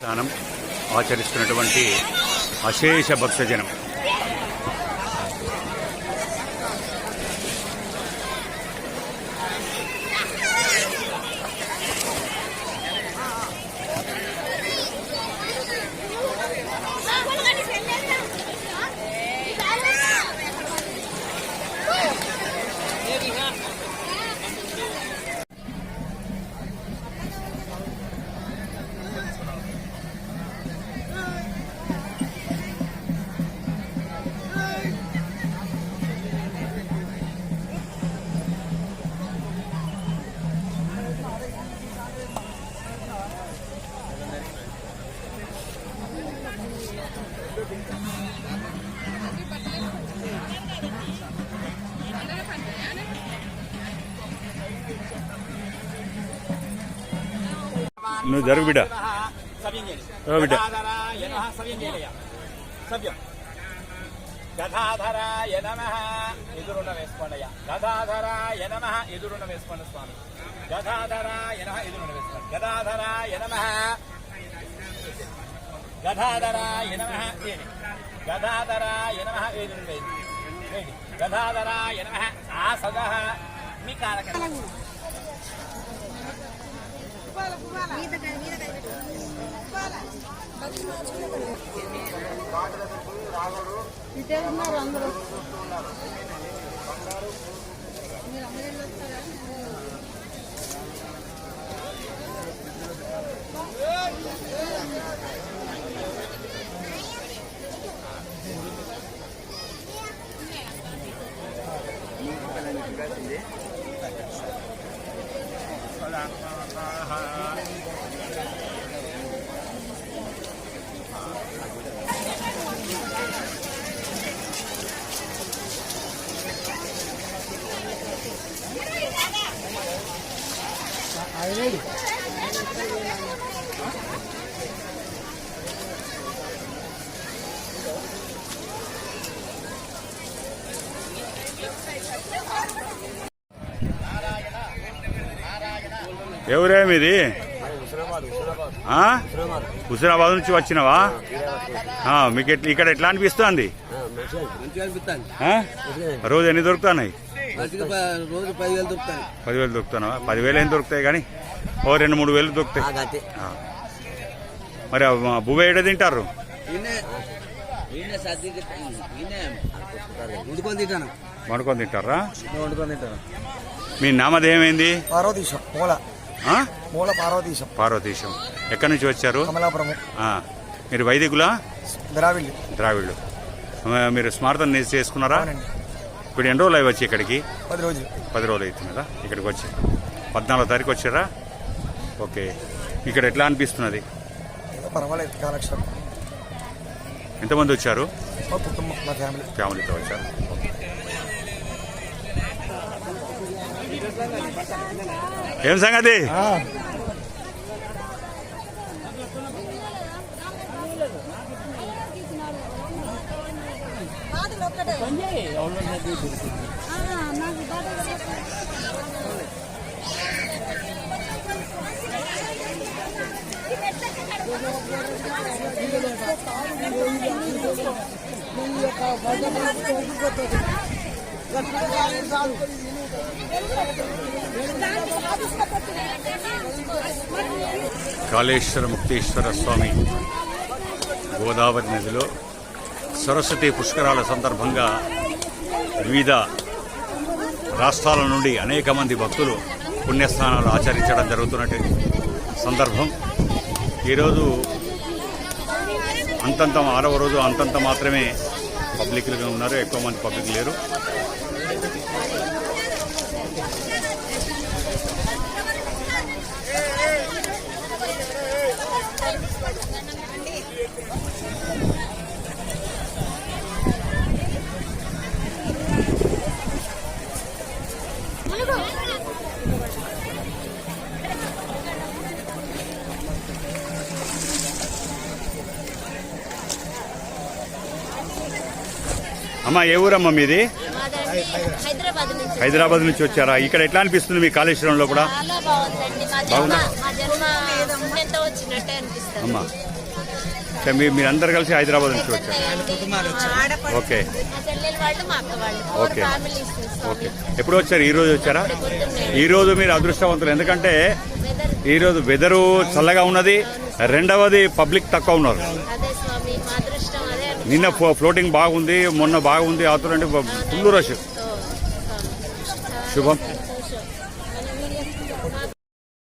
స్నానం ఆచరిస్తున్నటువంటి అశేష భక్తజనం. నువ్వు జరుగు బిడ్డ బిడ్డ. గదాధరాయ నమః ఎదురున్న వేసుకోండి. గదాధరాయ నమః ఎదురున్న వేసుకోండి స్వామి. గదాధరాయ నమః ఎదురున్న వేసుకోండి. గదాధరాయ నమః గదాధరాయ నమః గదాధరాయ నమః ఎదురున్న వేయండి. గదాధరాయ నమః ఆసదః మీ కాలక ఇటే ఉన్నారు అందరూ. ఎవరేమిది? హుస్నాబాద్ నుంచి వచ్చినావా? మీకు ఇక్కడ ఎట్లా అనిపిస్తుంది? రోజు ఎన్ని దొరుకుతున్నాయి? 10,000 దొరుకుతున్నావా? 10,000 ఏం దొరుకుతాయి కానీ ఓ 2-3 వేలు దొరుకుతాయి. మరి బువ్వ ఏడ తింటారు? వండుకొని తింటారా? మీ నామధేయమైంది? పార్వతీశం. మూల పార్వతీశం. పార్వతీశం. ఎక్కడి నుంచి వచ్చారు? కమలాపురం. మీరు వైదికులా? ద్రావిళ్ళు. మీరు స్మార్థం చేసుకున్నారా? ఇప్పుడు ఎన్ని రోజులు అవి వచ్చి ఇక్కడికి? 10 రోజులు. 10 రోజులు అవుతున్నదా ఇక్కడికి వచ్చి? 14వ తారీఖు వచ్చారా? ఓకే. ఇక్కడ ఎట్లా అనిపిస్తున్నది? పర్వాలేదు. కాలక్షేపం. ఎంతమంది వచ్చారు? మా కుటుంబం, మా ఫ్యామిలీతో వచ్చారు. ఏం సంగతి? కాళేశ్వర ముక్తేశ్వర స్వామి గోదావరి నదిలో సరస్వతి పుష్కరాల సందర్భంగా వివిధ రాష్ట్రాల నుండి అనేక మంది భక్తులు పుణ్యస్నానాలు ఆచరించడం జరుగుతున్నట్టు సందర్భం. ఈరోజు అంతంత 6వ రోజు అంతంత మాత్రమే పబ్లిక్లుగా ఉన్నారు. ఎక్కువ మంది పబ్లిక్ లేరు. అమ్మా ఏ ఊరమ్మా మీది? హైదరాబాద్ నుంచి వచ్చారా? ఇక్కడ ఎట్లా అనిపిస్తుంది మీ కాళేశ్వరంలో కూడా? బాగుందా అమ్మా? ఓకే, మీరందరు కలిసి హైదరాబాద్ నుంచి వచ్చారు. ఓకే మా చెల్లెలు వాళ్ళు మా అక్క వాళ్ళు ఓకే. ఫ్యామిలీస్ ఓకే, ఎప్పుడు వచ్చారు? ఈ రోజు వచ్చారా? ఈ రోజు మీరు అదృష్టవంతులు, ఎందుకంటే ఈరోజు వెదరు చల్లగా ఉన్నది, రెండవది పబ్లిక్ తక్కువ ఉన్నారు. అదే స్వామి మా అదృష్టం అదే నిన్న ఫ్లోటింగ్ బాగుంది, మొన్న బాగుంది, ఆతులంటే ఫుల్ రష్. స్వామి శుభం.